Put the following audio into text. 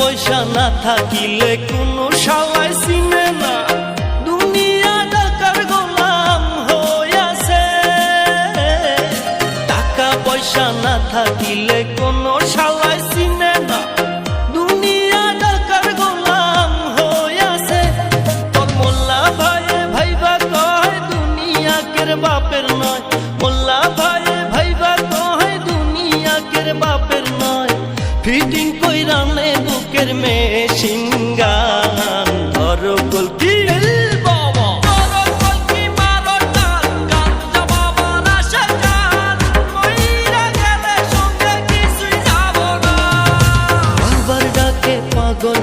পয়সা না থাকিলে কোনো শালায় চিনে না, দুনিয়া টাকার গোলাম হইয়াছে। টাকা পয়সা না থাকিলে কোনো শালায় চিনে না, দুনিয়া টাকার গোলাম হইয়াছে। তোর মোল্লা ভাইয়ে ভাইবা কয় দুনিয়া কের বাপের নয়, মোল্লা ভাইয়ে ভাইবা কয় দুনিয়া কের বাপের নয়। ফিটিং কইরা নে বুকের মেশিন গান, ধরো কলকি বাবা ধরো কলকি মারো টান, গাঞ্জা বাবা নাশা গান, মইরা গেলে সঙ্গে কিছুই যাব না। বাবার ডাকে পাগল